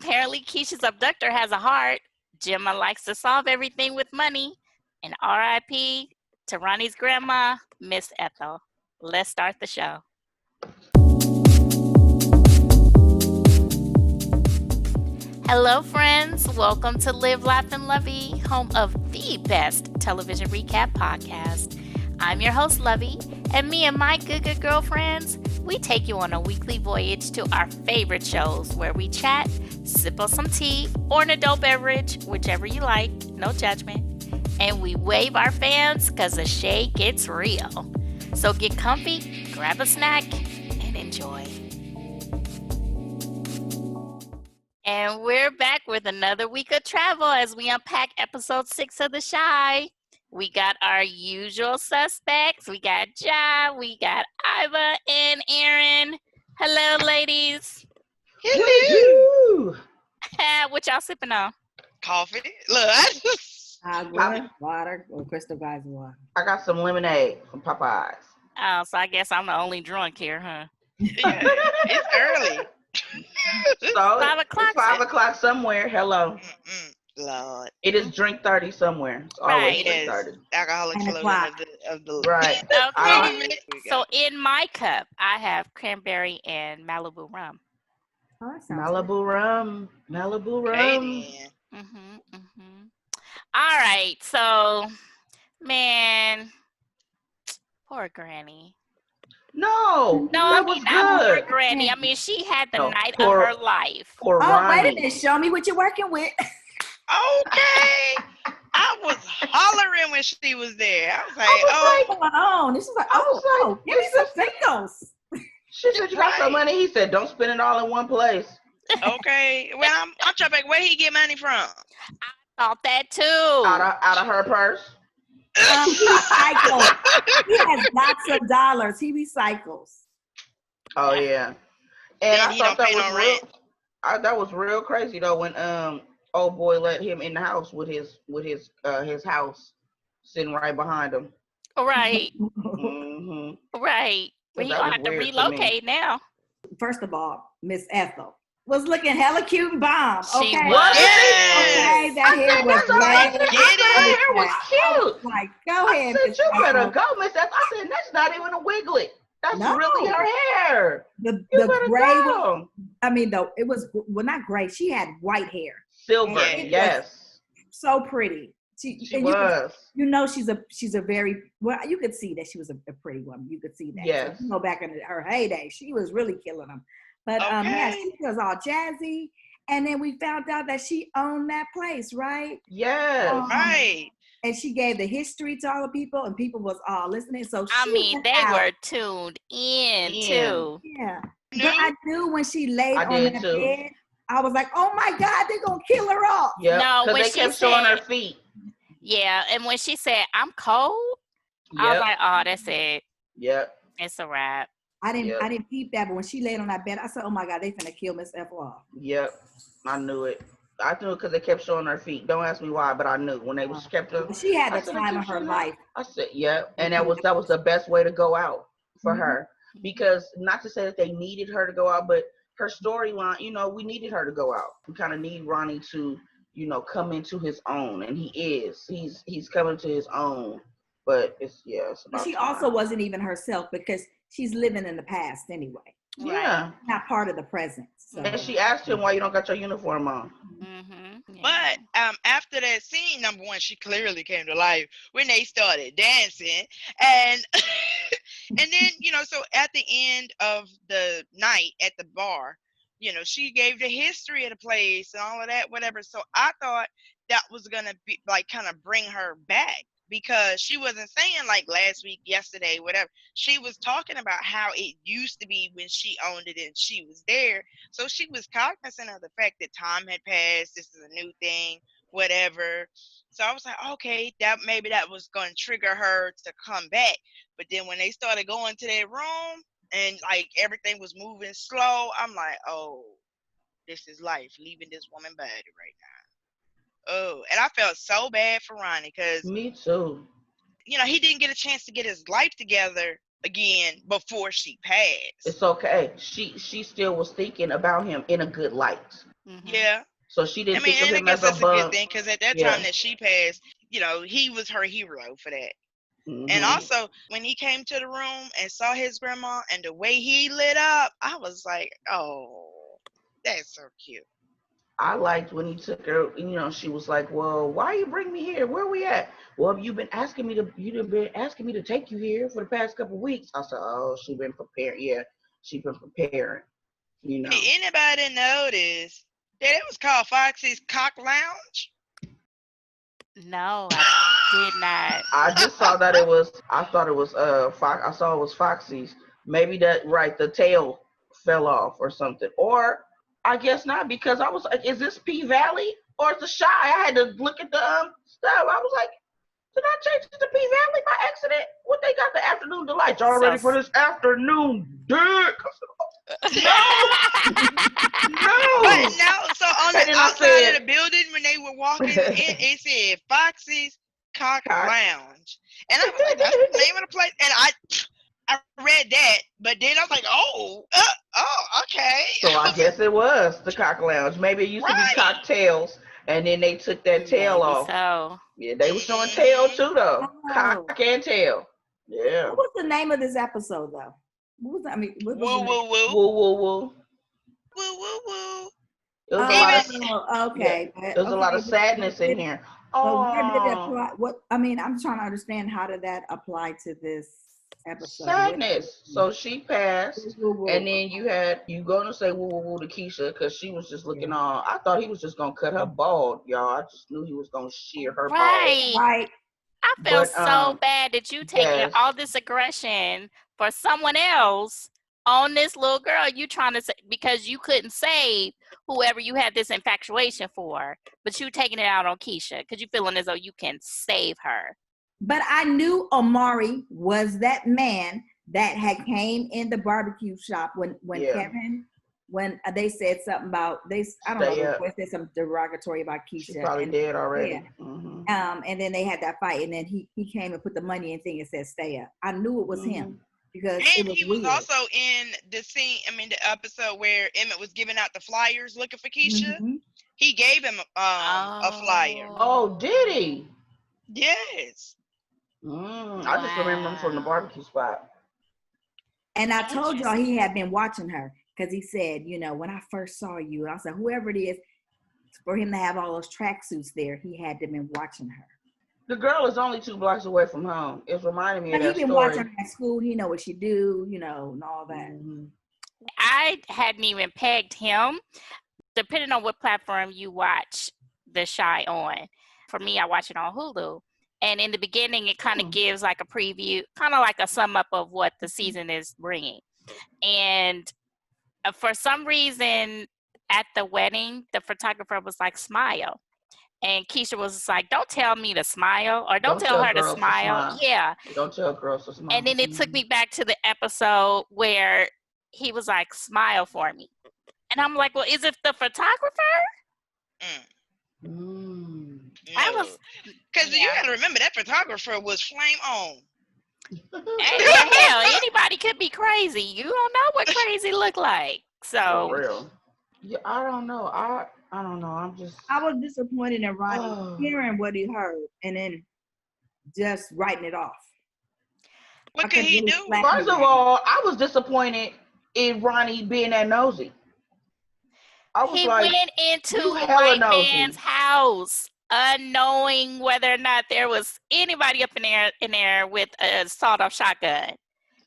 apparently Keisha's abductor has a heart. Gemma likes to solve everything with money. And R.I.P. to Ronnie's grandma, Miss Ethel. Let's start the show. Hello, friends. Welcome to Live, Laugh, and Lovey, home of the best television recap podcast. I'm your host, Lovey, and me and my good girlfriends, we take you on a weekly voyage to our favorite shows where we chat, sip on some tea or an adult beverage, whichever you like, no judgment, and we wave our fans because the shade gets real. So get comfy, grab a snack, and enjoy. And we're back with another week of travel as we unpack episode 6 of The Chi. We got our usual suspects. We got Ja, we got Iva, and Aaron. Hello, ladies. Hello. What y'all sipping on? Coffee. Look, water, or Crystal Geyser water. I got some lemonade from Popeyes. Oh, so I guess I'm the only drunk here, huh? yeah, it's early. So 5 o'clock. It's 5 o'clock somewhere. Hello. Lord. It is drink 30 somewhere. It's always Right. drink 30. Alcoholic slogan of the Right. Okay. So in my cup, I have cranberry and Malibu rum. Oh, that sounds Malibu rum. Malibu Okay, rum. All right. So, man, poor Granny. No, No, that I was mean, not poor good. Granny. I mean, she had the No, night poor- of her life. Poor Oh, Ronnie. wait a minute. Show me what you're working with. Okay. I was hollering when she was there. I was like, What's going on? This is like, give me some signals. She said, you got some money? He said, don't spend it all in one place. okay. Well, I'm trying to think, where he get money from? Thought that too. Out of her purse. He recycles. He has lots of dollars. He recycles. Oh, yeah. And I he thought don't that pay was no real. rent. That was real crazy though when old boy let him in the house with his house sitting right behind him. Right. Mm-hmm. Right. But So he that gonna was have to weird to relocate now. First of all, Miss Ethel was looking hella cute and bomb. She Okay. was. Okay, that hair was That's red. her hair was cute. Like, go I ahead, said, Miss you better Ethel. go, Miss Ethel. I said, that's not even a wiglet. That's No. really her hair. The better gray go. it was not gray. She had white hair. Silver, Yeah. yes. So pretty. She was. She's a very, well, you could see that she was a pretty woman. You could see that. Yes. So, you go back in her heyday, she was really killing them. But Okay. she was all jazzy. And then we found out that she owned that place, right? Yes. Right. And she gave the history to all the people, and people was all listening. So I she mean, went they out. were tuned in too. Yeah. Knew? But I knew when she laid I on did that too. bed, I was like, oh my God, they're going to kill her off. Yep. No, Because when they she kept showing her said- feet. Yeah, and when she said, I'm cold, I was Yep. like, oh, that's it. Yep. It's a wrap. I didn't Yep. peep that, but when she laid on that bed, I said, oh my God, they finna kill Miss Ethel off. Yep. I knew it. I knew it because they kept showing her feet. Don't ask me why, but I knew when they was kept her. She had I the said, time "I of her keep life. I said, yeah, and that was the best way to go out for her, because not to say that they needed her to go out, but her storyline, we needed her to go out. We kind of need Ronnie to, come into his own, and he is. He's coming to his own, but it's But about she time. also wasn't even herself because she's living in the past anyway. Yeah. Not part of the present. So. And she asked him why you don't got your uniform on. Mm-hmm. But after that scene, number one, she clearly came to life when they started dancing, and and then so at the end of the night at the bar, she gave the history of the place and all of that, whatever. So I thought that was gonna be like kind of bring her back, because she wasn't saying like last week, yesterday, whatever. She was talking about how it used to be when she owned it and she was there. So she was cognizant of the fact that time had passed. This is a new thing, whatever. So I was like, okay, maybe that was going to trigger her to come back. But then when they started going to their room and like everything was moving slow, I'm like, oh, this is life, leaving this woman body right now. Oh, and I felt so bad for Ronnie because, Me too. he didn't get a chance to get his life together again before she passed. It's okay. She still was thinking about him in a good light. Yeah. So she I didn't mean, think of and I him guess as a that's a good bum. thing because at that Yeah. time that she passed, he was her hero for that. And Hmm. also, when he came to the room and saw his grandma and the way he lit up, I was like, oh, that's so cute. I liked when he took her. She was like, "Well, why you bring me here? Where we at?" Well, you've been asking me to take you here for the past couple of weeks. I said, "Oh, she been preparing. Yeah, she been preparing. You know." Did anybody notice that it was called Foxy's Cock Lounge? No, I did not. I just saw that it was. I thought it was I saw it was Foxy's. Maybe that right. The tail fell off or something. Or I guess not because I was like, is this P Valley or is it Shy? I had to look at the stuff. I was like, did I change it to P Valley by accident? What they got the afternoon delight? Y'all So ready for this afternoon dick? I said, no, But no. no, so on the And then I outside of said, the building, when they were walking in, it said Foxy's Cock cock. Lounge. And I was like, that's the name of the place. And I read that, but then I was like, okay. So I guess it was the cock lounge. Maybe it used to be Right. cocktails, and then they took that tail Maybe off. so. Yeah, they were showing tail too, though. Oh. Cock and tail. Yeah. What was the name of this episode, though? What was that? I mean, what was the Woo, name? woo, woo. Woo, woo, woo. Woo, woo, woo. It was a lot of Okay. there's a lot of sadness in here. But where did it Oh, apply? I'm trying to understand, how did that apply to this episode? sadness. So she passed, Woo, woo, and woo. then you gonna say woo woo woo to Keisha because she was just looking Yeah. all. I thought he was just gonna cut her bald, y'all. I just knew he was gonna shear her bald. Right. Right. I felt But so bad that you taking yes. all this aggression for someone else on this little girl. You trying to say because you couldn't save whoever you had this infatuation for, but you taking it out on Keisha because you feeling as though you can save her. But I knew Omari was that man that had came in the barbecue shop when Yeah. Kevin, when they said something about I don't Stay know, up. they said something derogatory about Keisha. She's probably dead already. Yeah. Mhm. And then they had that fight, and then he came and put the money in thing and said, "Stay up." I knew it was him because it And was he was weird. also in the episode where Emmett was giving out the flyers looking for Keisha. Mhm. He gave him a flyer. Oh, did he? Yes. I just remember him from the barbecue spot. And I told y'all he had been watching her because he said, when I first saw you, I said, whoever it is, for him to have all those tracksuits there, he had to been watching her. The girl is only 2 blocks away from home. It's reminding me But of he that been story. watching her at school. He know what she do, and all that. Mhm. I hadn't even pegged him. Depending on what platform you watch The Shy on. For me, I watch it on Hulu. And in the beginning, it kind of gives like a preview, kind of like a sum up of what the season is bringing. And for some reason, at the wedding, the photographer was like, smile. And Keisha was just like, don't tell me to smile or don't tell her to girls smile. Yeah. Don't tell girls to smile. And then it took me back to the episode where he was like, smile for me. And I'm like, well, is it the photographer? Mm. Because you got to remember that photographer was flame on. Hell, anybody could be crazy. You don't know what crazy look like. So For real. Yeah, I don't know. I don't know. I was disappointed in Ronnie hearing what he heard and then just writing it off. What could he do? First of all, I was disappointed in Ronnie being that nosy. I was he like, went into you the hella white nosy. man's house, unknowing whether or not there was anybody up in there with a sawed-off shotgun.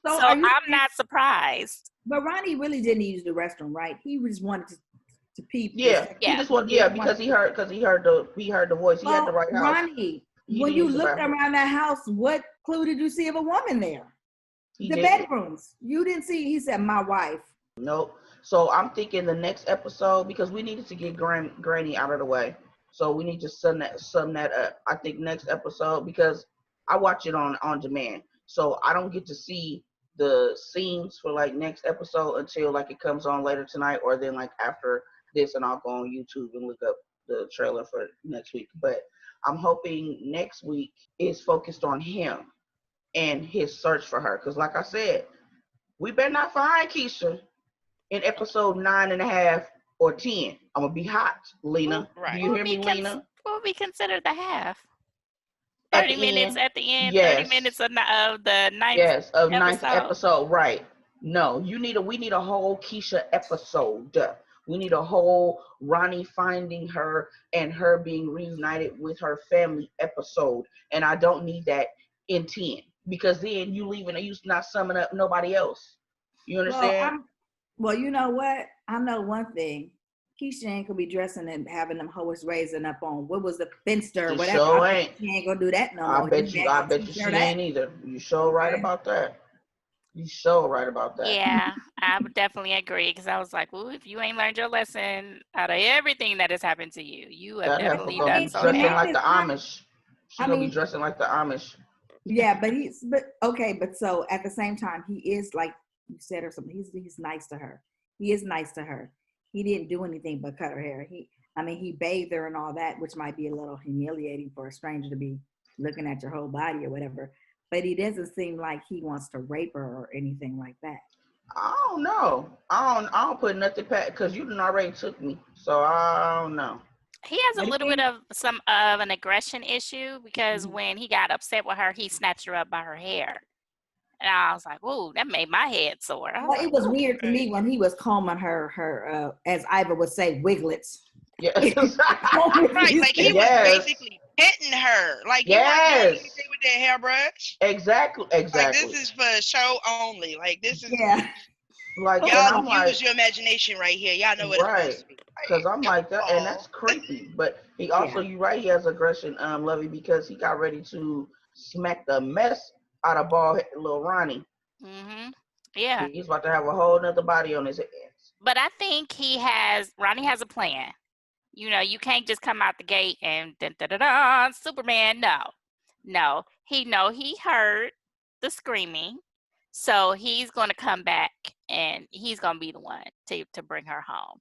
So I'm not surprised. But Ronnie really didn't use the restroom, right? He just wanted to peep. Yeah, he just wanted. Yeah, because he heard the voice. He had the right house. Ronnie, when you looked around that house, what clue did you see of a woman there? The bedrooms. You didn't see. He said, "My wife." Nope. So I'm thinking the next episode, because we needed to get Granny out of the way. So we need to sum that up. I think next episode, because I watch it on demand. So I don't get to see the scenes for like next episode until like it comes on later tonight, or then like after this, and I'll go on YouTube and look up the trailer for next week. But I'm hoping next week is focused on him and his search for her. Because like I said, we better not find Keisha in episode 9.5 or 10. I'm gonna be hot, Lena. Do Right. you hear me, Lena? What would be considered the half? At 30 the minutes end, at the end, 30 minutes yes, of the ninth yes, of ninth episode. episode, right? No, we need a whole Keisha episode. We need a whole Ronnie finding her and her being reunited with her family episode. And I don't need that in 10 because then you leaving and you not summing up nobody else. You Well, understand? well, you know what? I know one thing. Keisha ain't gonna be dressing and having them hoes raising up on what was the Finster or She whatever. sure ain't. She ain't gonna do that no I more. bet you. I bet you she ain't either. You sure right Okay. about that. You sure right about that. Yeah, I would definitely agree because I was like, well, if you ain't learned your lesson out of everything that has happened to you, you have That heifer definitely gonna done be so The dressing now. man like is the not. Amish. She I gonna be mean, dressing like the Amish. yeah, but okay, but so at the same time, he is like you said or something. He's nice to her. He is nice to her. He didn't do anything but cut her hair. I mean, he bathed her and all that, which might be a little humiliating for a stranger to be looking at your whole body or whatever. But he doesn't seem like he wants to rape her or anything like that. I don't know. I don't put nothing past because you done already took me. So I don't know. He has a But little bit of some of an aggression issue because Mhm. when he got upset with her, he snatched her up by her hair. And I was like, "Ooh, that made my head sore." I was Well, like, it was "Ooh." weird to me when he was combing her as Iva would say, wiglets. Yes. Right. Like he was Yes. basically petting her. Like you weren't doing Yes. anything with that hairbrush. Exactly. Like this Exactly. is for show only. Like this is Yeah. Like, and y'all I'm like, use your imagination right here. Y'all know what it's supposed right. to be. Cause Like, I'm come like that, and on. that's creepy. But he also, Yeah. you right, he has aggression, Lovey, because he got ready to smack the mess out of bald little Ronnie. Mhm. Yeah, He's about to have a whole nother body on his hands. but I think Ronnie has a plan. You know, you can't just come out the gate and dun, dun, dun, dun, Superman. No. He heard the screaming, so he's going to come back and he's going to be the one to bring her home.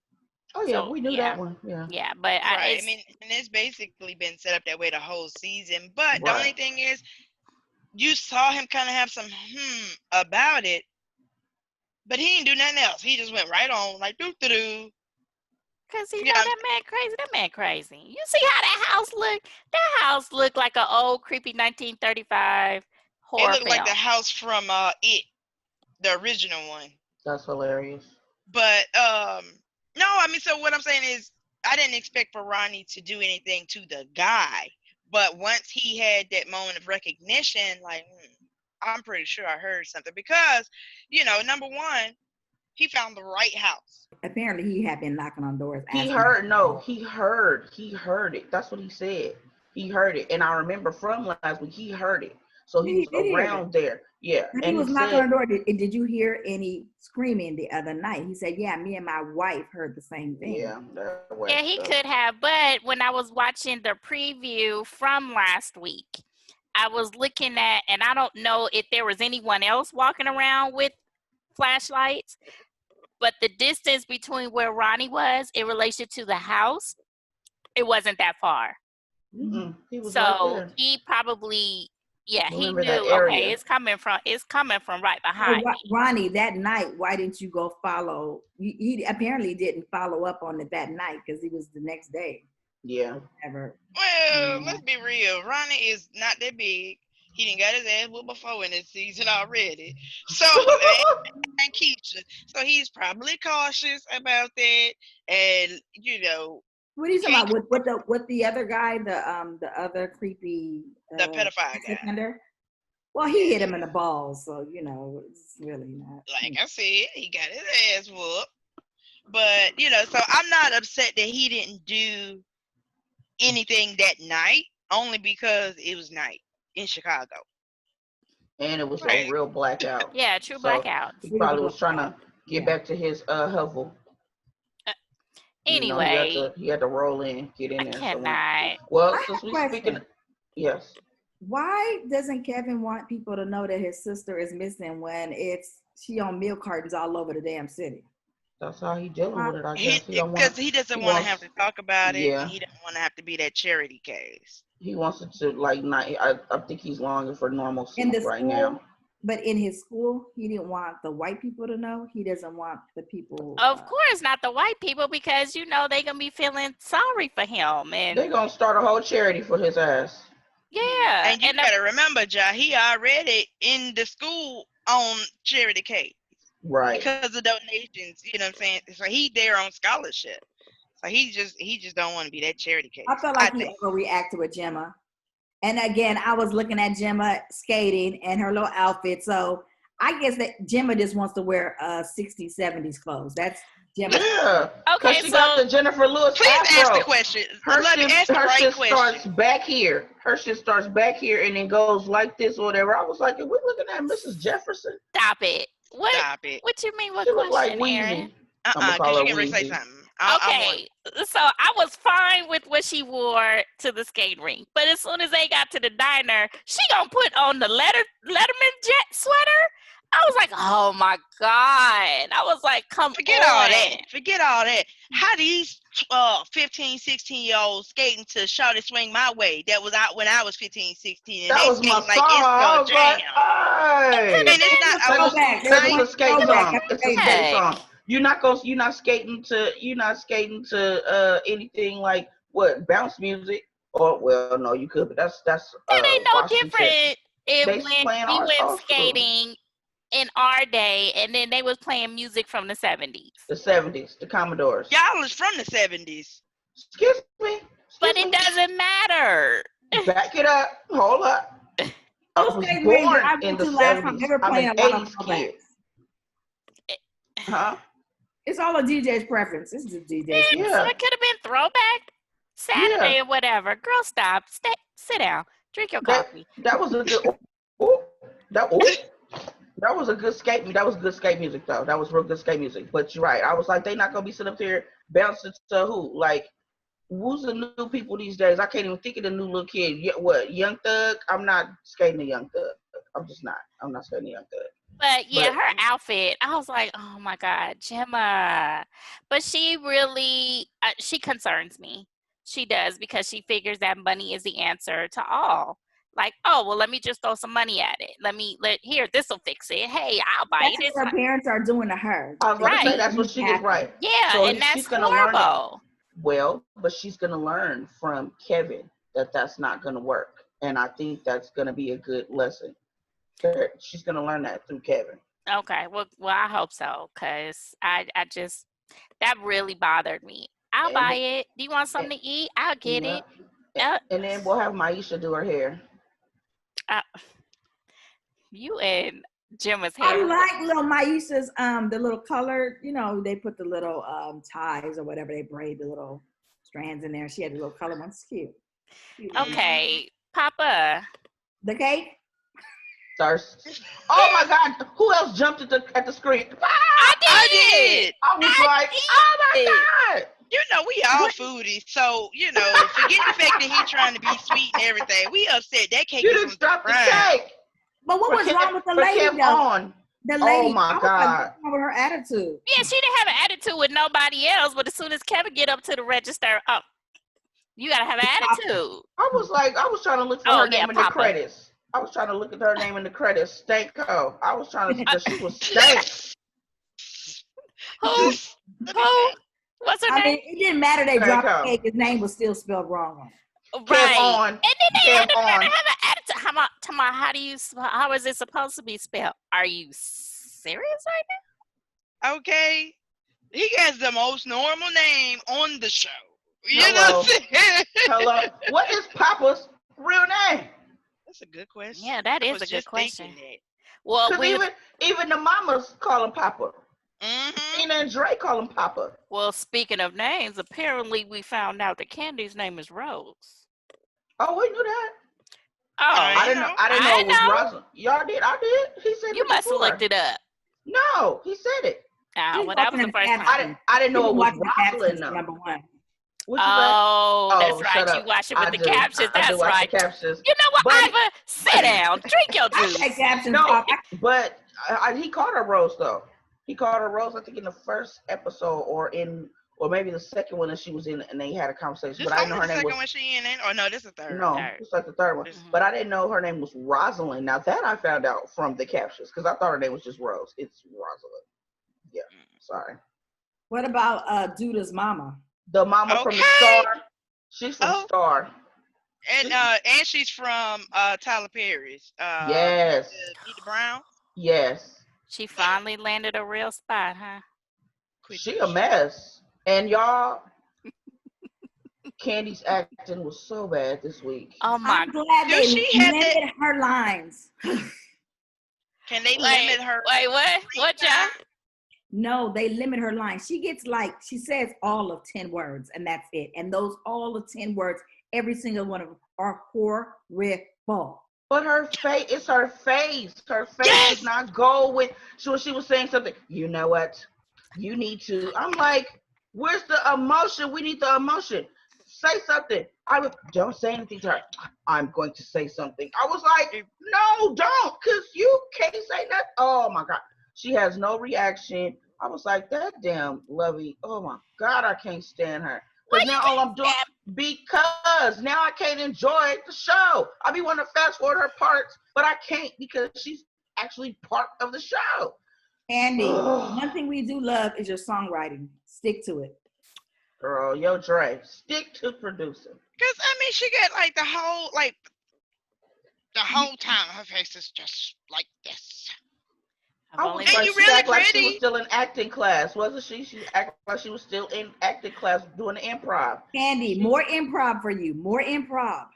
Oh yeah, So we knew that one. Yeah. yeah, but Right. I it's mean, and it's basically been set up that way the whole season. But the only Right. thing is, you saw him kind of have some about it, but he didn't do nothing else. He just went right on, like doo doo doo. because he know Yeah, that man crazy. That man crazy. You see how that house look? That house looked like an old creepy 1935 it horror looked like the film. house from It, the original one. That's hilarious. But no, I mean, so what I'm saying is, I didn't expect for Ronnie to do anything to the guy, but once he had that moment of recognition, like I'm pretty sure I heard something because, number one, he found the right house. Apparently, he had been knocking on doors He asking. heard. No, he heard it. That's what he said. He heard it, and I remember from last week he heard it. So he He was did hear it. around there. Yeah, But he and he was knocking on said, the door. Did you hear any screaming the other night? He said, yeah, me and my wife heard the same thing. yeah, that way. Yeah, he could have, but when I was watching the preview from last week, I was looking at, and I don't know if there was anyone else walking around with flashlights, but the distance between where Ronnie was in relation to the house, it wasn't that far. He was right So there. he probably, yeah, he Remember that knew. Okay, area. it's coming from right So, behind me. Ronnie, that night, why didn't you go follow? He apparently didn't follow up on it that night because he was the next day. Yeah. Ever. Well, let's be real. Ronnie is not that big. He didn't got his ass whooped before in this season already. So, and Keisha. So he's probably cautious about that. And, What are you talking can't about? With the other guy, the other creepy the pedophile sex guy. offender? Well, he hit him in the balls, so it's really not. Like I said, he got his ass whooped. But, so I'm not upset that he didn't do anything that night, only because it was night in Chicago. And it was Right. a real blackout. Yeah, true So blackout. he probably was trying to get Yeah. back to his hovel. Anyway, he had to roll in, get in I there. cannot. Well, I since have a we speaking, question. yes. Why doesn't Kevin want people to know that his sister is missing when she on milk cartons all over the damn city? That's how he dealing with it, I guess. Because he doesn't want to have to talk about it, Yeah. and he doesn't want to have to be that charity case. He wants it to not. I think he's longing for normalcy In the right school, now. But in his school, he didn't want the white people to know. He doesn't want the people. Of course, not the white people, because they gonna be feeling sorry for him, and They gonna start a whole charity for his ass. yeah, And you gotta remember, Ja, he already in the school on charity case. Right. Because of donations, you know what I'm saying? So he there on scholarship. So he just don't want to be that charity case. I felt like he overreacted with Gemma. And again, I was looking at Gemma skating and her little outfit. So I guess that Gemma just wants to wear 60s, 70s clothes. That's Gemma. Yeah. Okay, she got the Jennifer Lewis please afro. ask the question. Her shit question. starts back here. Her shit starts back here and then goes like this or whatever. I was like, are we looking at Mrs. Jefferson? Stop it. Stop it. What you mean? What She question, look like Aaron? Weezy. Because you can really say something. Okay, so I was fine with what she wore to the skate rink, but as soon as they got to the diner, she gonna put on the Letterman jet sweater. I was like, oh my God. I was like, Forget all that. How these 15, 16-year-olds skating to Shawty Swing My Way that was out when I was 15, 16. And that was my song. I was like, hey. And it's not That was a skate song. It's a skate song. You're not skating to anything like what bounce music or well no you could, but that's it ain't no Washington. Different if They when playing we our went skating in our day and then they was playing music from the 70s. The 70s, the Commodores. Y'all is from the 70s. Excuse me. But it doesn't matter. Back it up. Hold up. I was born in the 70s. I'm an 80s kid. Huh? It's all a DJ's preference. It's just DJ's. Yeah. So it could have been throwback Saturday or whatever. Girl, stop. Sit down. Drink your coffee. That was a good. That was a good skate. That was good skate music though. That was real good skate music. But you're right. I was like, they not gonna be sitting up there bouncing to who? Like, who's the new people these days? I can't even think of the new little kid. What? Young Thug? I'm not skating a Young Thug. I'm just not. I'm not skating a Young Thug. But yeah, her outfit, I was like, oh my God, Gemma. But she really, she concerns me. She does, because she figures that money is the answer to all. Like, oh, well, let me just throw some money at it. Here, this will fix it. Hey, I'll buy that's you this. What her parents are doing to her. I was going to say, that's what she is, right. Yeah, so and that's horrible. Well, but she's going to learn from Kevin that that's not going to work. And I think that's going to be a good lesson. She's going to learn that through Kevin. Okay, well, I hope so, because I just, that really bothered me. I'll buy it. Do you want something to eat? I'll get it. And then we'll have Maisha do her hair. You and Gemma's hair. I like little Maisha's, the little color, they put the little ties or whatever, they braid the little strands in there. She had the little color one. It's cute. Okay, Papa. The cake? Thirst. Oh my God! Who else jumped at the screen? I did. I was like, oh my God! We all foodies, so forget the fact that he's trying to be sweet and everything. We upset that cake. You didn't drop the cake. But what was wrong with the lady though? The lady. Oh my God! With her attitude. Yeah, she didn't have an attitude with nobody else, but as soon as Kevin get up to the register, you gotta have an attitude. I was trying to look for her name in the credits. I was trying to look at her name in the credits. Stanko. I was trying to because she was stank. Who? What's her name? It didn't matter. They dropped the cake. His name was still spelled wrong. Right. And then they had to have an attitude. How is it supposed to be spelled? Are you serious right now? Okay. He has the most normal name on the show. Hello. Hello. What is Papa's real name? That's a good question. Yeah, that is a good question. Well, even the mamas call him Papa. Mm-hmm. Tina and Dre call him Papa. Well, speaking of names, apparently we found out that Candy's name is Rose. Oh, we knew that. Oh, I didn't know it was Rosalind. Y'all did? I did. He said you must have looked it up. No, he said it. Well, that was the first time. I didn't know it was Rosalind. No. Number one. That's right. You watch it with the captions. That's right. You know what, Iva? Sit down. Drink your juice. No, but he called her Rose, though. He called her Rose, I think, in the first episode or in or maybe the second one that she was in, and they had a conversation. This But I didn't only know her the name second was. one she in, or no, this is the third. No, Third. it's like the third one. This- But I didn't know her name was Rosalind. Now that I found out from the captions, because I thought her name was just Rose. It's Rosalind. Yeah, sorry. What about Duda's mama? The mama from the Okay. Star. She's from Oh. Star. And she's from Tyler Perry's. Yes. Nita Brown. Yes. She finally landed a real spot, huh? Quit She that a shit. mess. And y'all, Candy's acting was so bad this week. Oh my! I'm glad Do they she have limited her lines. Can they Wait, limit her? wait, what? What, y'all? No, they limit her lines. She gets she says all of 10 words, and that's it. And those all of 10 words, every single one of them are horrible. But her face, it's her face. Her face Yes! does not go with. She was saying something. You know what? You need to. I'm like, where's the emotion? We need the emotion. Say something. Don't say anything to her. I'm going to say something. I was like, no, don't, because you can't say nothing. Oh my God. She has no reaction. I was like, that damn Lovey. Oh my God, I can't stand her. Because now all I'm doing, because now I can't enjoy the show. I be wanting to fast forward her parts, but I can't because she's actually part of the show. Andy, one thing we do love is your songwriting. Stick to it. Girl, yo, Dre, stick to producing. Because I mean, she got like the whole time her face is just like this. I've I only was like, you she really act like she pretty. was still in acting class, wasn't she? She acted like she was still in acting class doing the improv. Andy, more improv for you. More improv.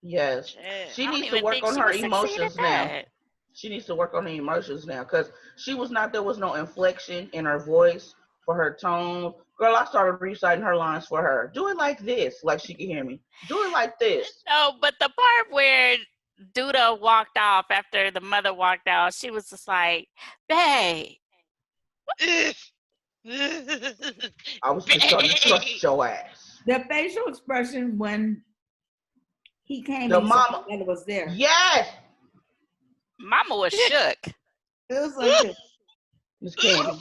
Yes. Yeah. She I don't needs to even work think on she her would succeed at emotions now. that. She needs to work on the emotions now because there was no inflection in her voice for her tone. Girl, I started reciting her lines for her. Do it like this, like she can hear me. Do it like this. No, but the part where Duda walked off after the mother walked out, she was just like, babe. I was just starting to trust your ass. The facial expression when he came The and you saw mama. that was there. Yes, Mama was shook. It was like this. Miss Candy.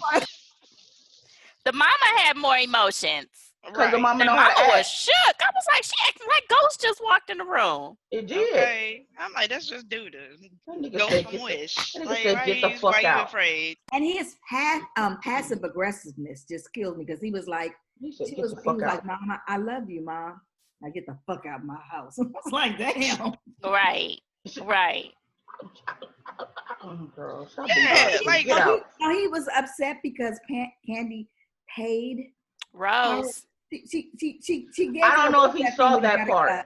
The mama had more emotions. Because the Right. mama The know how to mama was act. shook. I was like, she acting like Ghost just walked in the room. It did. Okay. I'm like, that's just Duda. That nigga Go said, from get the, Wish. that nigga Like, said, get the fuck why you out. afraid? And his passive aggressiveness just killed me because he was like, He said, he get was the fuck out. like, Mama, I love you, Mom. Now get the fuck out of my house. I was like, damn. Right. Right. Oh, girl, stop Yeah, being like, get out. He was upset because Candy paid. Rose. She gave I don't her know if he thing saw when that got part.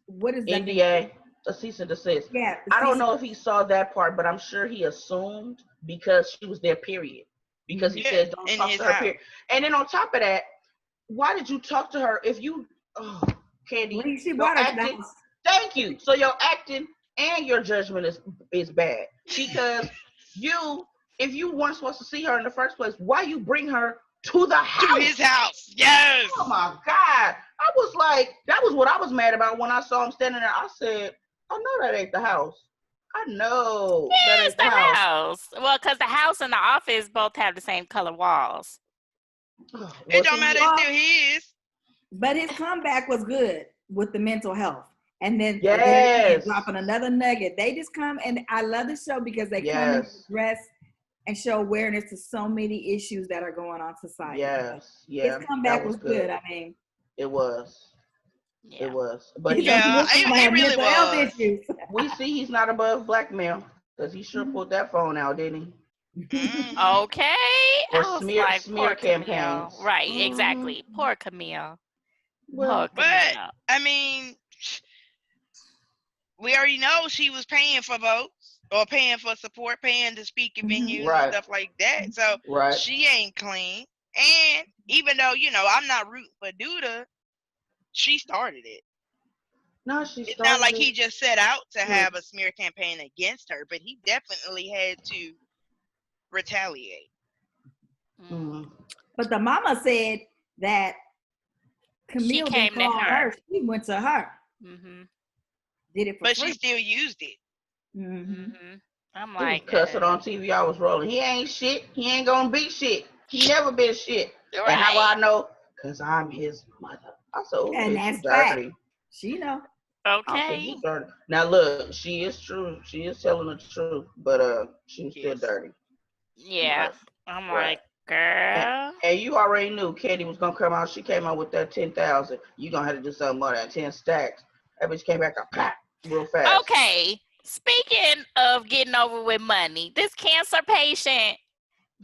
What is that? NDA, a cease and desist. Yeah. I don't know if he saw that part, but I'm sure he assumed because she was there, period. Because he said, don't in talk his to her, house. period. And then on top of that, why did you talk to her if you, Candy, When she your brought her to the acting, house. thank you. So your acting and your judgment is bad. Because if you weren't supposed to see her in the first place, why you bring her to the house? To his house. Yes. Oh my God. I was like, that was what I was mad about when I saw him standing there. I said, I know that ain't the house. I know that It's ain't the the house. house. Well, because the house and the office both have the same color walls. It don't matter, it's still his. But his comeback was good with the mental health. And then Yes. dropping another nugget. They just come, and I love the show because they come and address and show awareness to so many issues that are going on in society. Yes. Yeah. His comeback was good. I mean, it was. Yeah. It was. But Yeah, it really was. Issues. we see he's not above blackmail because he sure pulled that phone out, didn't he? Mhm. Okay. Or I was smear like, poor campaigns. Camille. Right, exactly. Poor Camille. Well, Poor Camille. I mean, we already know she was paying for votes or paying for support, paying to speak at venues Right. and stuff like that. So right. she ain't clean. And even though, I'm not rooting for Duda, she started it. No, she It's started not like it. he just set out to have a smear campaign against her, but he definitely had to retaliate. Mhm. But the mama said that Camille She came didn't to call her. She went to her. Mm-hmm. Did it for But free. she still used it. Mm-hmm. Mm-hmm. I'm He was like, cussing on TV. I was rolling. He ain't shit. He ain't gonna be shit. He never been shit. And how do Right. I know? Because I'm his mother. I said, oh, And bitch, you that's fact. dirty. She know. I said, you Okay. dirty. Now, look, she is true. She is telling the truth, but she's still Yes. dirty. Yeah. Right. I'm Right. like, And, girl. and you already knew Candy was gonna come out. She came out with that 10,000. You gonna have to do something more than 10 stacks. That bitch came back up, pop, real fast. Okay. Speaking of getting over with money, this cancer patient,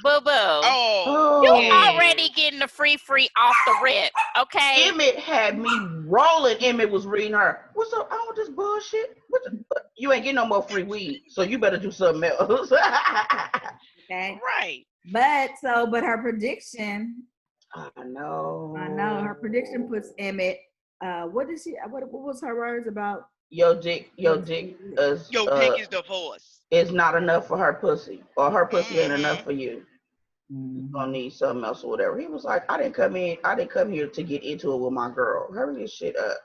boo boo, Oh, you Oh, already yes. getting the free off the rip. Okay. Emmett had me rolling. Emmett was reading her. What's up? I want this bullshit. You ain't getting no more free weed, so you better do something else. Okay. Right. But her prediction, I know. I know her prediction puts Emmett. What did she? What was her words about? Your dick Your dick is the force. is not enough for her pussy, or her pussy ain't enough Mm-hmm. for you. You gonna Mhm. need something else or whatever. He was like, I didn't come here to get into it with my girl. Hurry this shit up.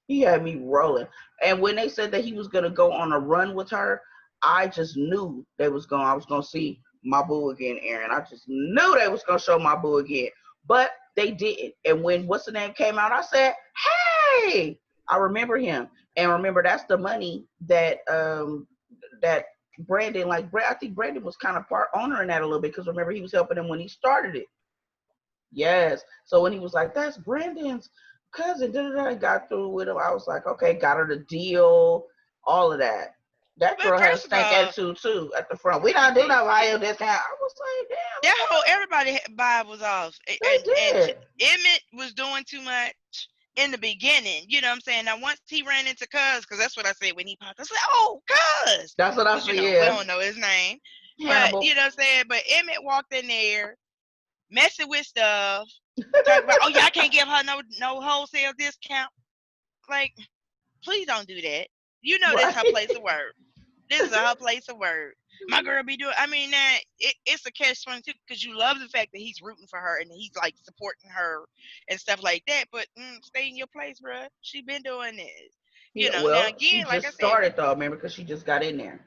He had me rolling. And when they said that he was gonna go on a run with her, I just knew I was gonna see my boo again, Aaron. I just knew they was gonna show my boo again. But they didn't. And when what's the name came out, I said, hey, I remember him. And remember that's the money that Brandon, I think Brandon was kind of part owner in that a little bit, because remember he was helping him when he started it. Yes. So when he was like, that's Brandon's cousin, and got through with him, I was like, okay, got her the deal, all of that. That But girl had a first of stank all, attitude too at the front. We don't do no value discount. I was like, damn, that whole everybody vibe was off, and they did. Emmett was doing too much in the beginning. You know what I'm saying? Now once he ran into Cuz, because that's what I said when he popped. I said, "Oh, Cuz," That's what I because said. we Yeah, don't know his name, but you Hannibal. know what I'm saying. But Emmett walked in there messing with stuff, talking about, "Oh yeah, I can't give her no wholesale discount." Like, please don't do that. You know this Right. her place of work. This is her place of work. My girl be doing. I mean, that it's a catch 22 because you love the fact that he's rooting for her and he's like supporting her and stuff like that. But stay in your place, bro. She been doing this. You Yeah. know. Now Well, she again, like I just said, started though. Remember, because she just got in there.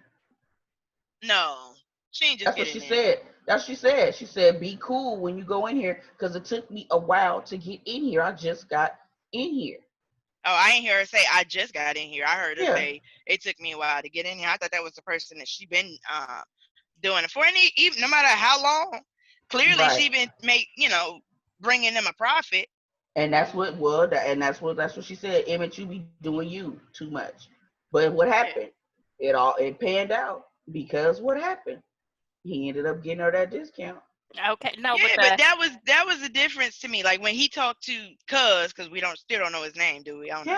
no, she ain't just That's what get she in there. said. That's what she said. She said, "Be cool when you go in here, because it took me a while to get in here. I just got in here." Oh, I ain't hear her say I just got in here. I heard her Yeah. say it took me a while to get in here. I thought that was the person that she been doing it for. And even no matter how long, clearly Right. she been bringing them a profit. And that's what was, and that's what she said. Emmett, you be doing you too much. But what Yeah. happened? It panned out, because what happened? He ended up getting her that discount. Okay. No, but Yeah, but that was the difference to me. Like when he talked to Cuz, because we don't still don't know his name, do we? I don't know.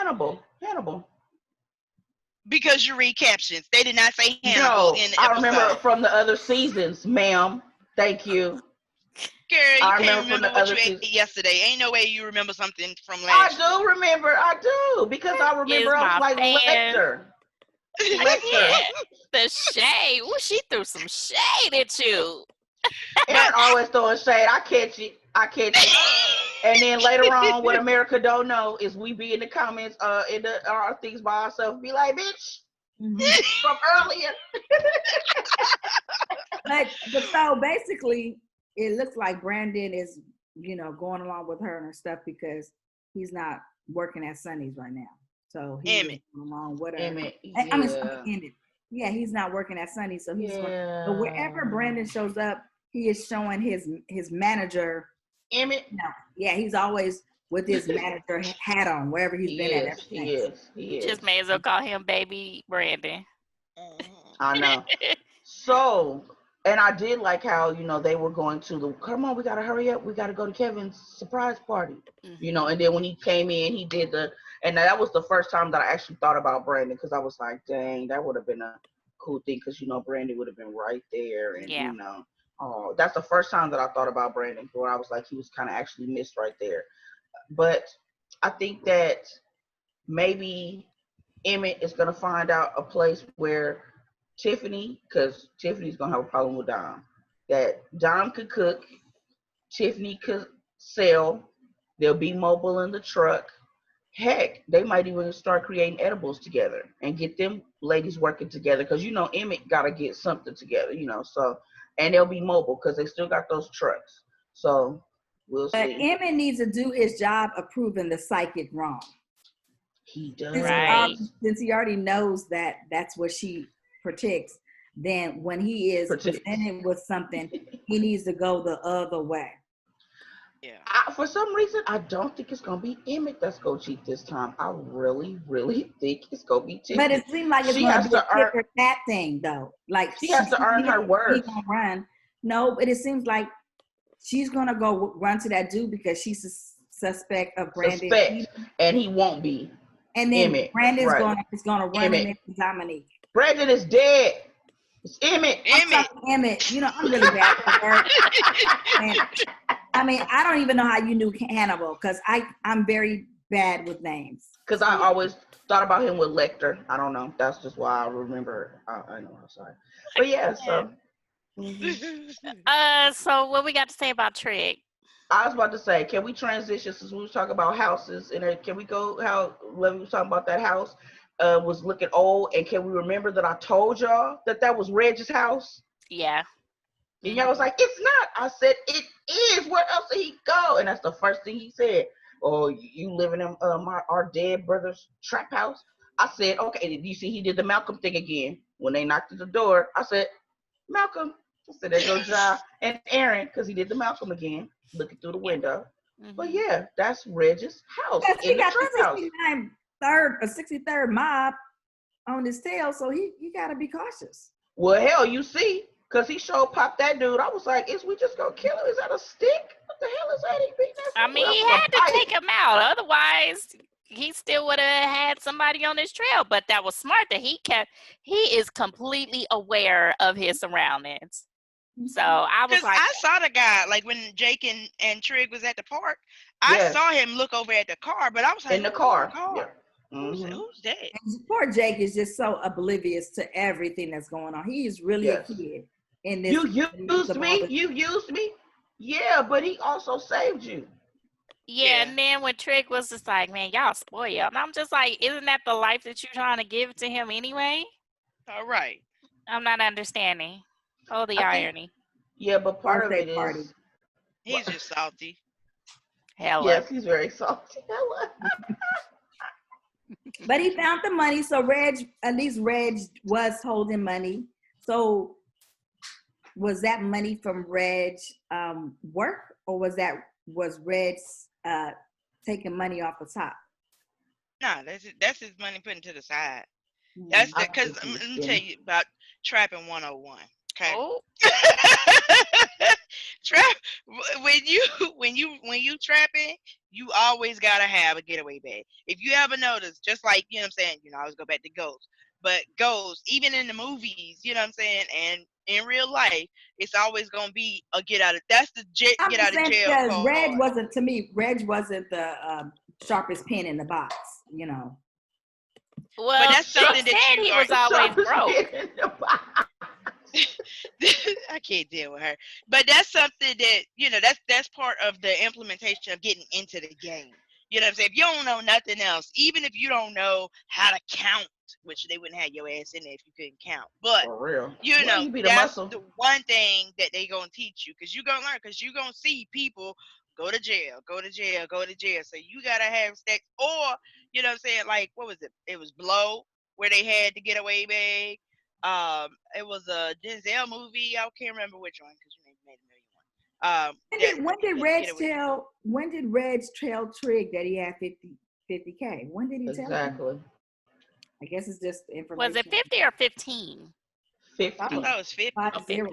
Hannibal. Because you read captions, they did not say Hannibal No, in the I remember episode. from the other seasons, ma'am. Thank you. Girl, you I can't remember from remember the what other you ate seasons. yesterday. Ain't no way you remember something from I last year. do remember. I do, because I remember is I was my like fan. Lecter. Lecter. The shade. Ooh, she threw some shade at you. But Aaron always throwing shade. I catch it. I catch it. And then later on, what America don't know is we be in the comments, in the our things by ourselves, be like, bitch, Mhm. from earlier. But so basically, it looks like Brandon is, going along with her and her stuff because he's not working at Sunny's right now. So he is Emmett. going along with her. Emmett, I mean, yeah. Emmett. Yeah, he's not working at Sunny's, so he's going. But wherever Yeah. Brandon shows up, he is showing his manager. Emmett, Yeah, he's always with his manager hat on wherever he's he been at is. ever He since. is. He You just is. may as well call him baby Brandon. Mhm. I know. So, and I did like how, they were going to come on, we got to hurry up. We got to go to Kevin's surprise party. And then when he came in, he did and that was the first time that I actually thought about Brandon, because I was like, dang, that would have been a cool thing, because, Brandon would have been right there. And, Yeah. oh, that's the first time that I thought about Brandon, where I was like, he was kind of actually missed right there. But I think that maybe Emmett is going to find out a place where Tiffany, because Tiffany's going to have a problem with Dom, that Dom could cook, Tiffany could sell, they'll be mobile in the truck. Heck, they might even start creating edibles together and get them ladies working together, because, Emmett got to get something together, so, and they'll be mobile because they still got those trucks. So We'll But see. Emmett needs to do his job of proving the psychic wrong. He does. Right. Since he already knows that that's what she protects, then when he is presented with something, he needs to go the other way. Yeah. For some reason, I don't think it's gonna be Emmett that's gonna cheat this time. I really, really think it's gonna be Tiffany. But it seems like it's gonna be a tit for tat thing, though. Like she has to earn her words. He's gonna run. No, but it seems like she's gonna go run to that dude because she's a suspect of Brandon. And he won't be. And then Emmett, Brandon's gonna run Emmett. into Dominique. Brandon is dead. It's Emmett. Emmett. You know, I'm really bad for her. And, I mean, I don't even know how you knew Hannibal because I'm very bad with names. Because I always thought about him with Lecter. I don't know. That's just why I remember. I know. I'm sorry. But yeah, so. So what we got to say about Trig? I was about to say, can we transition since we were talking about houses? And can we go how Levy was talking about that house was looking old? And can we remember that I told y'all that was Reg's house? Yeah. And y'all was like, it's not. I said, it is. Where else did he go? And that's the first thing he said. Oh, you living in our dead brother's trap house? I said, okay. Did you see he did the Malcolm thing again? When they knocked at the door, I said, Malcolm. I said, there goes Ja and Aaron, because he did the Malcolm again, looking through the window. Mm-hmm. But yeah, that's Reg's house. Yes, he got the 63rd mob on his tail, so he got to be cautious. Well, hell, you see. Because he popped that dude. I was like, is we just going to kill him? Is that a stick? What the hell is that? I mean, he had to take him out. Otherwise, he still would have had somebody on his trail. But that was smart that he is completely aware of his surroundings. So I was like, I saw the guy, like when Jake and Trig was at the park, I saw him look over at the car, but I was like, in the car. Yeah. Who's that? And poor Jake is just so oblivious to everything that's going on. He is really a kid. In this, you used me. You used me. Yeah, but he also saved you. Yeah, and then when Trig was just like, man, y'all spoiled. And I'm just like, isn't that the life that you're trying to give to him anyway? All right. I'm not understanding. Oh, the irony. Yeah, but part of it is he's just salty. Hella. Yes, he's very salty. Hella. But he found the money, so at least Reg was holding money. So was that money from Reg's work, or was Reg taking money off the top? No, that's his money put into the side. That's because let me tell you about trapping 101. Okay. Oh. Trap when you trapping, you always gotta have a getaway bag. If you ever notice, just like you know what I'm saying, I always go back to Ghost. But Ghost, even in the movies, you know what I'm saying, and in real life, it's always gonna be a get out of get out of jail card. Reg wasn't the sharpest pen in the box, Well, but that's something that he was always broke. I can't deal with her. But that's something that, that's part of the implementation of getting into the game. You know what I'm saying? If you don't know nothing else, even if you don't know how to count, which they wouldn't have your ass in there if you couldn't count. But, for real. That's the one thing that they going to teach you. Because you're going to learn. Because you're going to see people go to jail, go to jail, go to jail. So you got to have stacks. Or, you know what I'm saying? Like, what was it? It was Blow, where they had to get away bag. It was a Denzel movie. I can't remember which one because you made a million one. When did Reg tell Trig that he had 50K? When did he tell him? Exactly. I guess it's just information. Was it 50 or 15? 50. I thought it was 50. 50.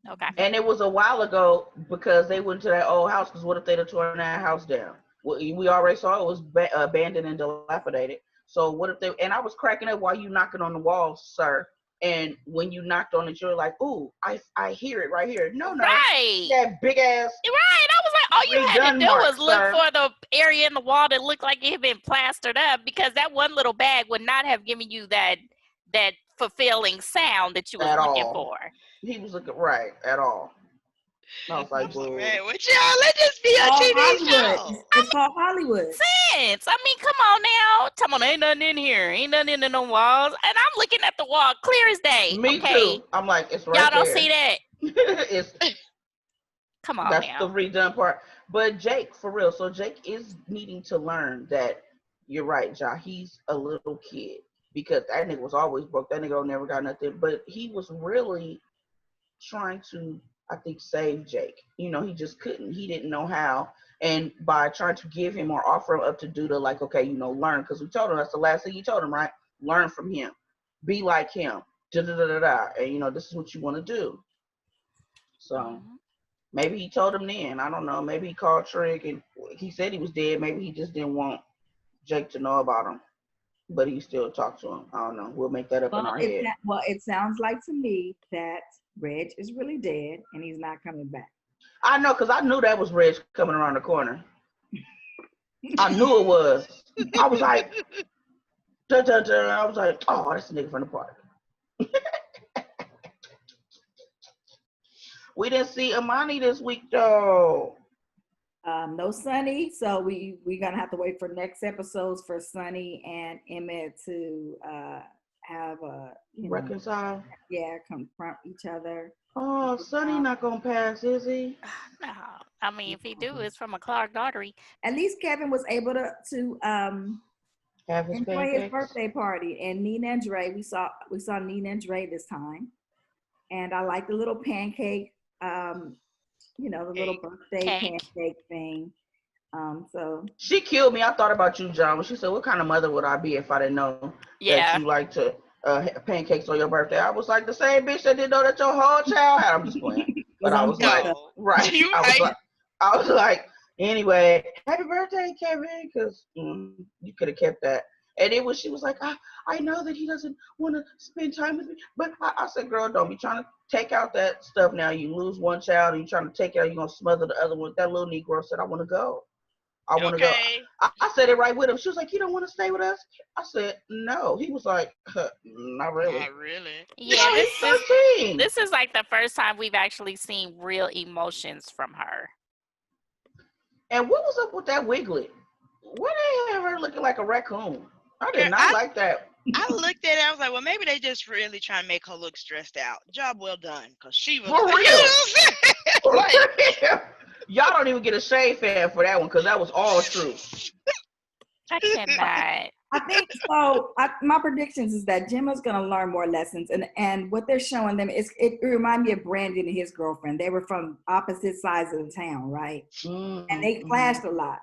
Okay. And it was a while ago because they went to that old house. Because what if they'd have torn that house down? We already saw it was abandoned and dilapidated. So what if they? And I was cracking up while you knocking on the walls, sir. And when you knocked on it, you're like, "Ooh, I hear it right here." No, right. That big ass. Right. I was like, all you had to do was look for the area in the wall that looked like it had been plastered up, because that one little bag would not have given you that fulfilling sound that you were looking for. He was looking right at all. I was like, "Boo." Man, what y'all? Let this be a TV show. It's called Hollywood. Sense. I mean, come on now. Come on, ain't nothing in here. Ain't nothing in the walls. And I'm looking at the wall clear as day. Me too. I'm like, it's right y'all there. Y'all don't see that. It's. Come on that's now. the redone part. But Jake, for real. So Jake is needing to learn that you're right, Ja. He's a little kid because that nigga was always broke. That nigga never got nothing. But he was really trying to, I think, save Jake. You know, he just couldn't. He didn't know how. And by trying to give him or offer him up to do the like, okay, you know, learn, because we told him that's the last thing you told him, right? Learn from him, be like him, da da da da da. And you know, this is what you want to do. So maybe he told him then. I don't know. Maybe he called Trick and he said he was dead. Maybe he just didn't want Jake to know about him, but he still talked to him. I don't know. We'll make that up in our head. It sounds like to me that Reg is really dead and he's not coming back. I know, because I knew that was Reg coming around the corner. I knew it was. I was like, duh, duh, duh. I was like, oh, that's the nigga from the park. We didn't see Amani this week, though. No Sunny, so we're gonna have to wait for next episodes for Sunny and Emmett to have a reconcile. Confront each other. Oh, Sunny not gonna pass, is he? No, I mean if he do, it's from a clogged artery. At least Kevin was able to have his enjoy his birthday party, and Nina and Dre. We saw Nina and Dre this time, and I like the little pancake. The little birthday pancake thing. So she killed me. I thought about you, John, when she said, "What kind of mother would I be if I didn't know that you like to pancakes on your birthday?" I was like, the same bitch that didn't know that your whole child had. I'm just playing, but I was like, right. I was like, anyway, happy birthday, Kevin, because you could have kept that. And she was like, I know that he doesn't want to spend time with me. But I said, girl, don't be trying to take out that stuff now. You lose one child and you're trying to take it out, you're going to smother the other one. That little Negro said, I want to go. I want to go. I said it right with him. She was like, you don't want to stay with us? I said, no. He was like, not really. Not really. Yeah, no, this is like the first time we've actually seen real emotions from her. And what was up with that Wiglet? Why they have her looking like a raccoon? I did not like that. I looked at it. I was like, well, maybe they just really trying to make her look stressed out. Job well done, because she was. For real. Like, y'all don't even get a shade fan for that one, because that was all true. I cannot. I think so. My predictions is that Gemma's going to learn more lessons, and what they're showing them is it reminded me of Brandon and his girlfriend. They were from opposite sides of the town, right? Mm-hmm. And they clashed a lot.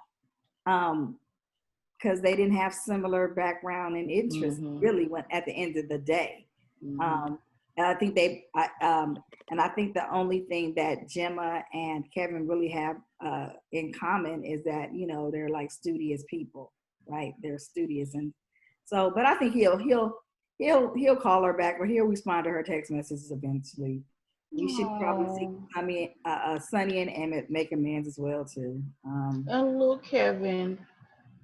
Because they didn't have similar background and interests, really, when at the end of the day. And I think I think the only thing that Gemma and Kevin really have in common is that they're like studious people, right? They're studious, and so. But I think he'll call her back, or he'll respond to her text messages eventually. We should probably see Sunny and Emmett make amends as well too. And little Kevin.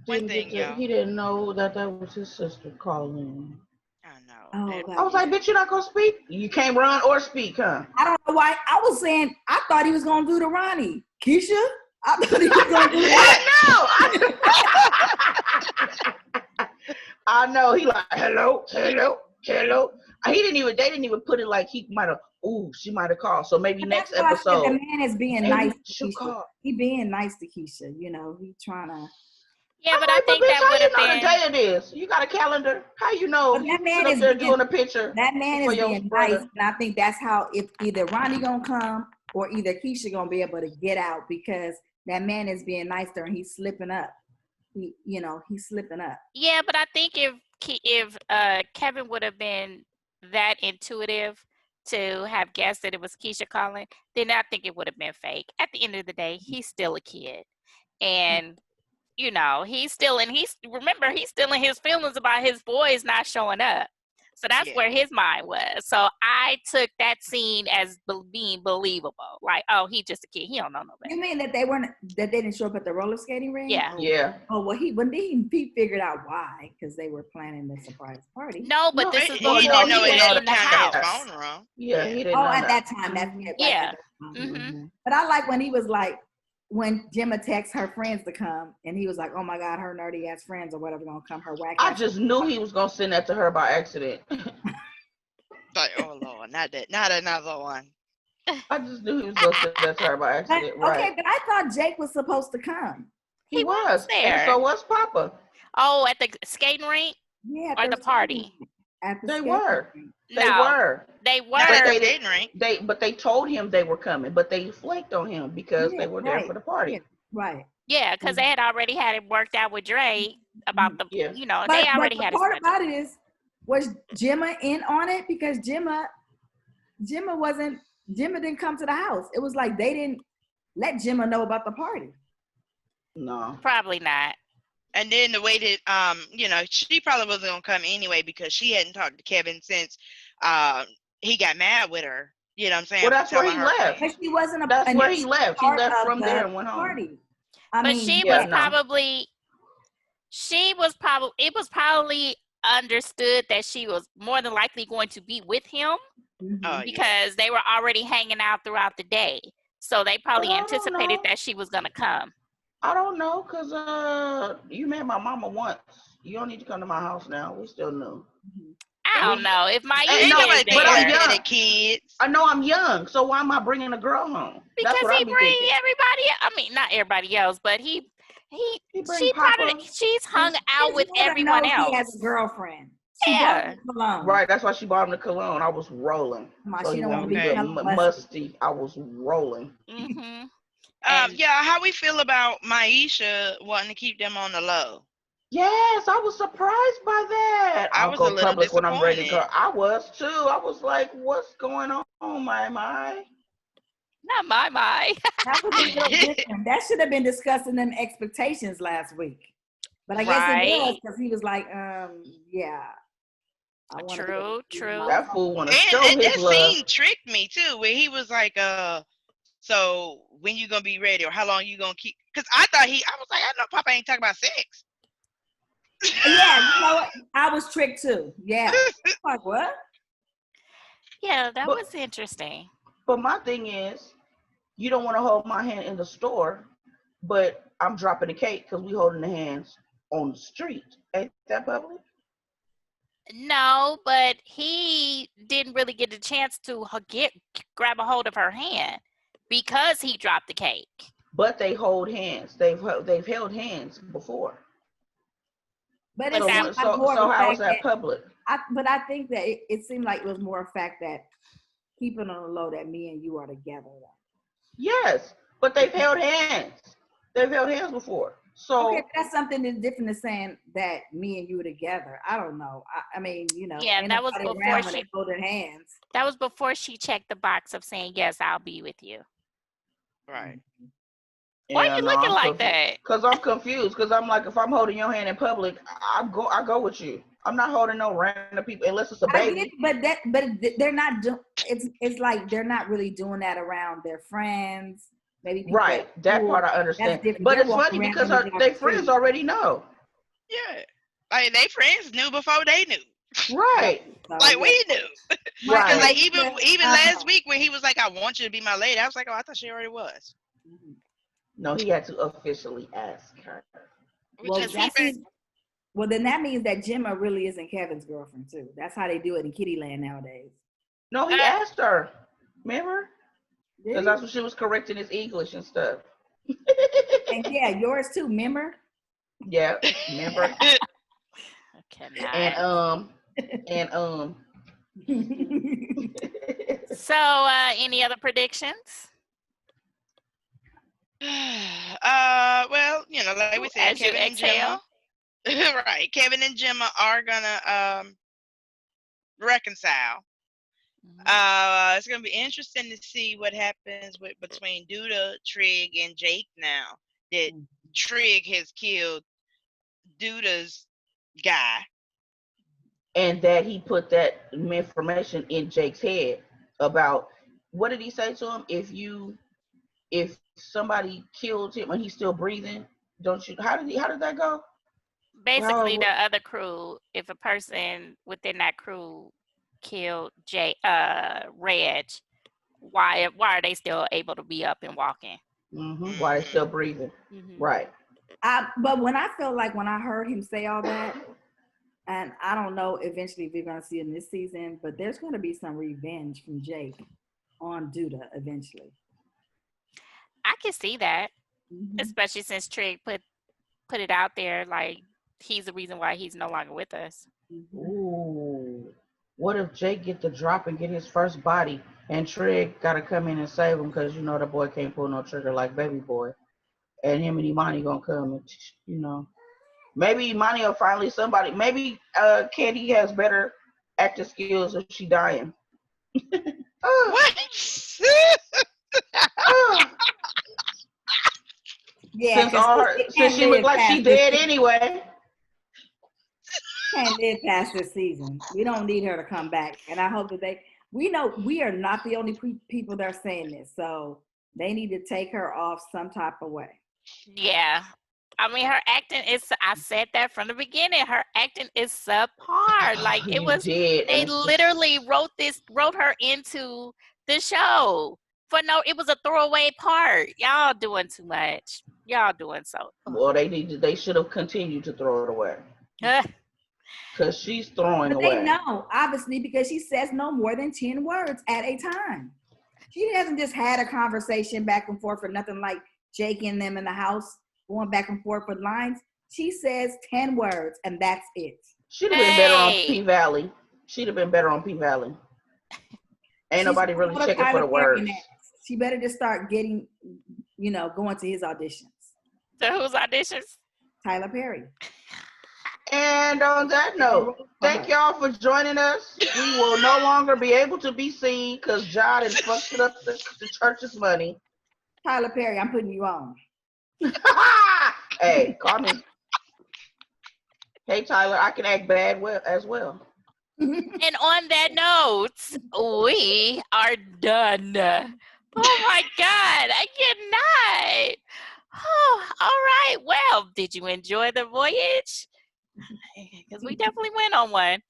One thing, y'all. He didn't know that was his sister calling. I know. I was like, bitch, you're not going to speak? You can't run or speak, huh? I don't know why. I was saying, I thought he was going to do the Ronnie. Keisha? I thought he was going to do that. I know. He like, hello. They didn't even put it like he might have, she might have called. So maybe next episode. The man is being nice to Keisha. He being nice to Keisha, he trying to. Yeah, but I think that would have been. How you know the day it is? You got a calendar? How you know? That man is doing a picture. That man is being nice, and I think that's how if either Ronnie gonna come or either Keisha gonna be able to get out, because that man is being nice to her and he's slipping up. He's slipping up. Yeah, but I think if Kevin would have been that intuitive to have guessed that it was Keisha calling, then I think it would have been fake. At the end of the day, he's still a kid, and. He's still in his feelings about his boys not showing up. So that's where his mind was. So I took that scene as being believable. Like, oh, he's just a kid. He don't know nobody. You mean that they didn't show up at the roller skating rink? Yeah. Yeah. Oh, well, he figured out why, because they were planning the surprise party. No, but this is he didn't know he in had the house. his phone wrong. Yeah, he didn't know at that time. That's yeah. Mm-hmm. But I like when he was like, when Gemma texted her friends to come, and he was like, oh my God, her nerdy ass friends or whatever gonna come, her whack I just knew he was gonna send that to her by accident. Like, oh Lord, not another one. I just knew he was gonna say that to her by But, accident, right? okay, but I thought Jake was supposed to come. He He was was, and there. so was Papa. Oh, at the skating rink Yeah, or the party? at the They skating were, rink. they No, were, they Not but at the were. they didn't. skating rink. They told him they were coming, but they flaked on him because Yeah, they were there right. for the party. Yeah, right. Yeah, because they had already had it worked out with Dre about Mhm. the, Yeah. they But already the had a part schedule. about it is, was Gemma in on it? Because Gemma wasn't. Gemma didn't come to the house. It was like they didn't let Gemma know about the party. No. Probably not. And then the way that she probably wasn't gonna come anyway because she hadn't talked to Kevin since he got mad with her. You know what I'm saying? Well, For that's where telling he her. But left. she wasn't That's an where he left. He part left of from there the and went home. party. I But mean, Yeah, no. it was probably understood that she was more than likely going to be with him mhm. Oh yeah. because they were already hanging out throughout the day. So they But probably I don't anticipated know. that she was going to come. I don't know, cause you met my mama once. You don't need to come to my house now. We still new. Mhm. I don't We, know. If ain't Ain't Maisha no, is nobody but thinking I'm about there, none of young. the kids. I know I'm young, so why am I bringing a girl home? That's because what I he be bring thinking. everybody, I mean, not everybody else, but He bring Papa. she's hung out His with mother everyone knows he has else. a girlfriend. She bought Yeah. him cologne. Right, that's why she bought him the cologne. I was rolling, so She he don't want won't to be be Okay. smelling musty. musty. I was rolling. Mm-hmm. And Yeah, how we feel about Maisha wanting to keep them on the low? Yes, I was surprised by that. I I'll was a go little public when I'm ready to go. disappointed. I was too. I was like, what's going on, my? not my. That was a little different. That should have been discussed in them expectations last week. But I guess it was Right. because he was like, yeah, I want to go see my True. That fool want to And show his that love. scene tricked me too, where he was like, so when you gonna be ready, or how long you gonna keep? Because I was like, I know Papa ain't talking about sex. Yeah, you know what? I was tricked too. Yeah. Like, what? Yeah, that But was interesting. but my thing is, you don't want to hold my hand in the store, but I'm dropping the cake because we holding the hands on the street. Ain't that public? No, but he didn't really get a chance to grab a hold of her hand because he dropped the cake. But they hold hands. They've held hands before. But But it So that seemed what? like more of So a how is fact that that public? I think that it seemed like it was more a fact that keeping on the low that me and you are together. Yes, but they've held hands. They've held hands before. Okay, So but that's something that's different than saying that me and you are together. I don't know. I mean, Yeah, ain't that was nobody before around when they holding hands. she checked the box of saying yes, I'll be with you. Right. Why yeah, you no, looking I'm like confused. that? Cause I'm confused. Cause I'm like, if I'm holding your hand in public, I go with you. I'm not holding no random people unless it's a I get baby. it, but they're not doing. It's like they're not really doing that around their friends. Maybe people Right, at that school. part I That's understand. different. But They're it's walking funny because randomly down they the friends street. already know. Yeah. Like they friends knew before they knew. Right. Right, So Like yeah. we knew. My Cause right. like even uh-huh. last week when he was like, I want you to be my lady, I was like, oh, I thought she already was. No, he had to officially ask her. Which Well, is that respect. means then that means that Gemma really isn't Kevin's girlfriend too. That's how they do it in Kittyland nowadays. No, he Uh, asked her. Remember? Did Because he? that's when she was correcting his English and stuff. And yeah, yours too. Remember? Yeah, remember? I And cannot. and So, any other predictions? well, like we said, As you Kevin and Gemma. exhale? Right. Kevin and Gemma are gonna reconcile. It's gonna be interesting to see what happens between Duda, Trig, and Jake now that Trig has killed Duda's guy. and that he put that information in Jake's head about what did he say to him? If somebody killed him and he's still breathing, don't you? How did that go? Basically, the other crew, if a person within that crew killed Reg, why are they still able to be up and walking? Why they still breathing? Right. But when I heard him say all that, and I don't know eventually if we're gonna see in this season, but there's gonna be some revenge from Jake on Duda eventually. I can see that, Mhm. especially since Trig put it out there like he's the reason why he's no longer with us. Ooh. What if Jake get the drop and get his first body and Trig got to come in and save him because, you know, the boy can't pull no trigger like baby boy. And him and Imani going to come and, you know. Maybe Imani will finally somebody. Maybe Candy has better acting skills if she dying. What? Yeah, Since she looked like she dead anyway. Can't live past this season. We don't need her to come back, and I hope that we know we are not the only people that are saying this, so they need to take her off some type of way. Yeah. I mean, her acting is, I said that from the beginning, her acting is subpar. Like, it was, they literally wrote her into the show. It was a throwaway part. Y'all doing too much. Y'all doing so. Well, they should have continued to throw it away. Because she's throwing away. But they know, obviously, because she says no more than 10 words at a time. She hasn't just had a conversation back and forth or nothing like Jake and them in the house going back and forth with lines. She says 10 words, and that's it. She'd have been better on P-Valley. She'd have been better on P-Valley. Ain't nobody really checking for the words. She better just start getting, going to his auditions. To whose auditions? Tyler Perry. And on that note, thank y'all for joining us. We will no longer be able to be seen because John has fucked up the church's money. Tyler Perry, I'm putting you on. Hey, call me. Hey, Tyler, I can act bad as well. And on that note, we are done. Oh my God, I cannot. Oh, all right. Well, did you enjoy the voyage? Because we definitely went on one.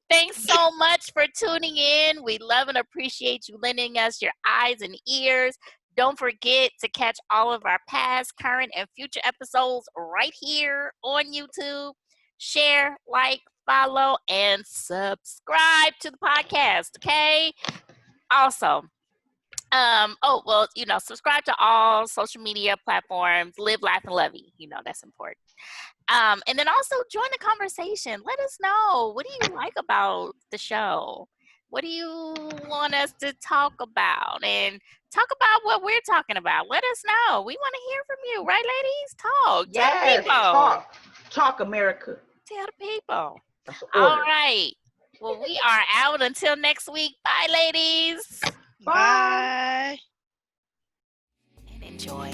Thanks so much for tuning in. We love and appreciate you lending us your eyes and ears. Don't forget to catch all of our past, current, and future episodes right here on YouTube. Share, like, follow, and subscribe to the podcast, okay? Also, subscribe to all social media platforms. Live, laugh, and love you. That's important. And then also join the conversation. Let us know. What do you like about the show? What do you want us to talk about? And talk about what we're talking about. Let us know. We want to hear from you, right, ladies? Talk. Yes, tell the people. Talk, America. Tell the people. All right. Well, we are out until next week. Bye, ladies. Bye. And enjoy.